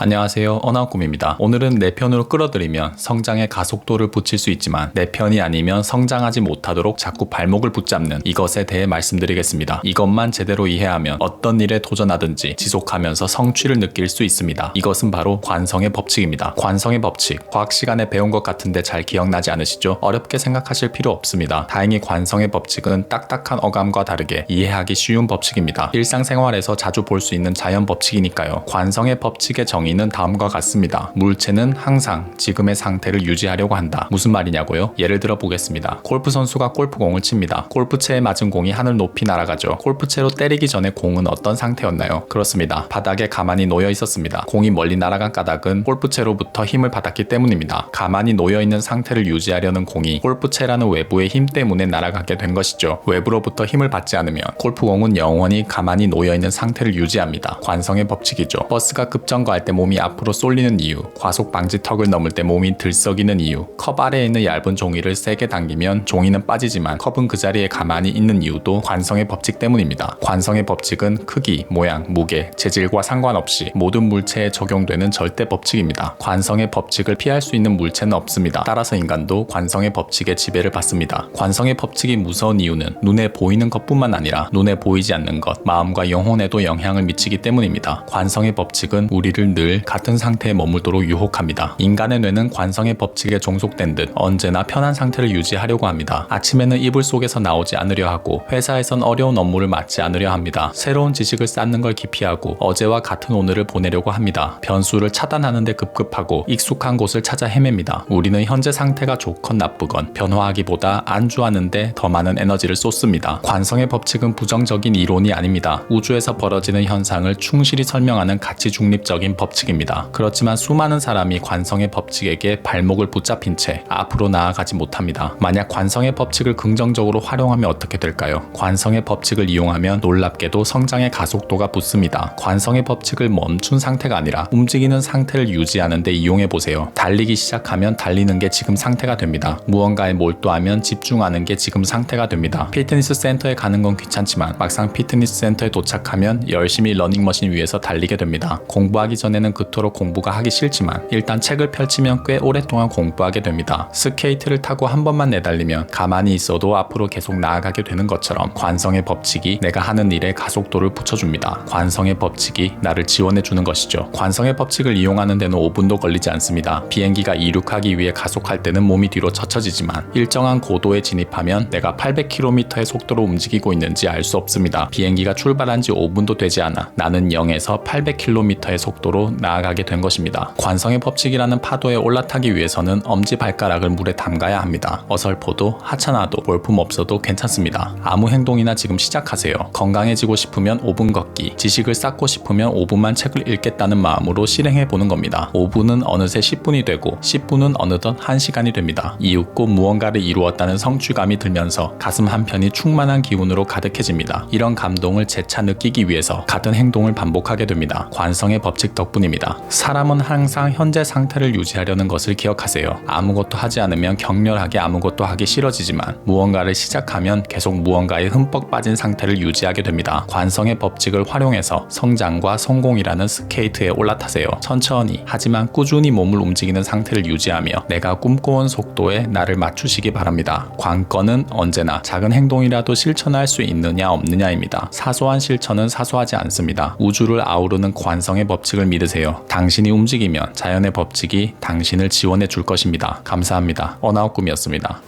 안녕하세요, 어나운꿈입니다. 오늘은 내 편으로 끌어들이면 성장의 가속도를 붙일 수 있지만 내 편이 아니면 성장하지 못하도록 자꾸 발목을 붙잡는 이것에 대해 말씀드리겠습니다. 이것만 제대로 이해하면 어떤 일에 도전하든지 지속하면서 성취를 느낄 수 있습니다. 이것은 바로 관성의 법칙입니다. 관성의 법칙, 과학 시간에 배운 것 같은데 잘 기억나지 않으시죠? 어렵게 생각하실 필요 없습니다. 다행히 관성의 법칙은 딱딱한 어감과 다르게 이해하기 쉬운 법칙입니다. 일상생활에서 자주 볼 수 있는 자연 법칙이니까요. 관성의 법칙의 정의는 다음과 같습니다. 물체는 항상 지금의 상태를 유지하려고 한다. 무슨 말이냐고요? 예를 들어 보겠습니다. 골프 선수가 골프공을 칩니다. 골프채에 맞은 공이 하늘 높이 날아가죠. 골프채로 때리기 전에 공은 어떤 상태였나요? 그렇습니다. 바닥에 가만히 놓여 있었습니다. 공이 멀리 날아간 까닭은 골프채로부터 힘을 받았기 때문입니다. 가만히 놓여 있는 상태를 유지하려는 공이 골프채라는 외부의 힘 때문에 날아가게 된 것이죠. 외부로부터 힘을 받지 않으면 골프공은 영원히 가만히 놓여 있는 상태를 유지합니다. 관성의 법칙이죠. 버스가 급정거할 때 몸이 앞으로 쏠리는 이유, 과속 방지 턱을 넘을 때 몸이 들썩이는 이유, 컵 아래에 있는 얇은 종이를 세게 당기면 종이는 빠지지만 컵은 그 자리에 가만히 있는 이유도 관성의 법칙 때문입니다. 관성의 법칙은 크기, 모양, 무게, 재질과 상관없이 모든 물체에 적용되는 절대 법칙입니다. 관성의 법칙을 피할 수 있는 물체는 없습니다. 따라서 인간도 관성의 법칙에 지배를 받습니다. 관성의 법칙이 무서운 이유는 눈에 보이는 것뿐만 아니라 눈에 보이지 않는 것, 마음과 영혼에도 영향을 미치기 때문입니다. 관성의 법칙은 우리를 늘 같은 상태에 머물도록 유혹합니다. 인간의 뇌는 관성의 법칙에 종속된 듯 언제나 편한 상태를 유지하려고 합니다. 아침에는 이불 속에서 나오지 않으려 하고 회사에선 어려운 업무를 맡지 않으려 합니다. 새로운 지식을 쌓는 걸 기피하고 어제와 같은 오늘을 보내려고 합니다. 변수를 차단하는 데 급급하고 익숙한 곳을 찾아 헤맵니다. 우리는 현재 상태가 좋건 나쁘건 변화하기보다 안주하는 데 더 많은 에너지를 쏟습니다. 관성의 법칙은 부정적인 이론이 아닙니다. 우주에서 벌어지는 현상을 충실히 설명하는 가치 중립적인 법칙입니다. 그렇지만 수많은 사람이 관성의 법칙에게 발목을 붙잡힌 채 앞으로 나아가지 못합니다. 만약 관성의 법칙을 긍정적으로 활용하면 어떻게 될까요? 관성의 법칙을 이용하면 놀랍게도 성장의 가속도가 붙습니다. 관성의 법칙을 멈춘 상태가 아니라 움직이는 상태를 유지하는 데 이용해 보세요. 달리기 시작하면 달리는 게 지금 상태가 됩니다. 무언가에 몰두하면 집중하는 게 지금 상태가 됩니다. 피트니스 센터에 가는 건 귀찮지만 막상 피트니스 센터에 도착하면 열심히 러닝머신 위에서 달리게 됩니다. 공부하기 전에는 그토록 공부가 하기 싫지만 일단 책을 펼치면 꽤 오랫동안 공부하게 됩니다. 스케이트를 타고 한 번만 내달리면 가만히 있어도 앞으로 계속 나아가게 되는 것처럼 관성의 법칙이 내가 하는 일에 가속도를 붙여줍니다. 관성의 법칙이 나를 지원해주는 것이죠. 관성의 법칙을 이용하는 데는 5분도 걸리지 않습니다. 비행기가 이륙하기 위해 가속할 때는 몸이 뒤로 젖혀지지만 일정한 고도에 진입하면 내가 800km의 속도로 움직이고 있는지 알 수 없습니다. 비행기가 출발한 지 5분도 되지 않아 나는 0에서 800km의 속도로 나아가게 된 것입니다. 관성의 법칙이라는 파도에 올라타기 위해서는 엄지발가락을 물에 담가야 합니다. 어설퍼도 하찮아도 볼품없어도 괜찮습니다. 아무 행동이나 지금 시작하세요. 건강해지고 싶으면 5분 걷기, 지식을 쌓고 싶으면 5분만 책을 읽겠다는 마음으로 실행해보는 겁니다. 5분은 어느새 10분이 되고 10분은 어느덧 1시간이 됩니다. 이윽고 무언가를 이루었다는 성취감이 들면서 가슴 한편이 충만한 기운으로 가득해집니다. 이런 감동을 재차 느끼기 위해서 같은 행동을 반복하게 됩니다. 관성의 법칙 덕분입니다. 사람은 항상 현재 상태를 유지하려는 것을 기억하세요. 아무것도 하지 않으면 격렬하게 아무것도 하기 싫어지지만 무언가를 시작하면 계속 무언가에 흠뻑 빠진 상태를 유지하게 됩니다. 관성의 법칙을 활용해서 성장과 성공이라는 스케이트에 올라타세요. 천천히 하지만 꾸준히 몸을 움직이는 상태를 유지하며 내가 꿈꿔온 속도에 나를 맞추시기 바랍니다. 관건은 언제나 작은 행동이라도 실천할 수 있느냐 없느냐입니다. 사소한 실천은 사소하지 않습니다. 우주를 아우르는 관성의 법칙을 믿으세요. 당신이 움직이면 자연의 법칙이 당신을 지원해 줄 것입니다. 감사합니다. 어나운꿈이었습니다.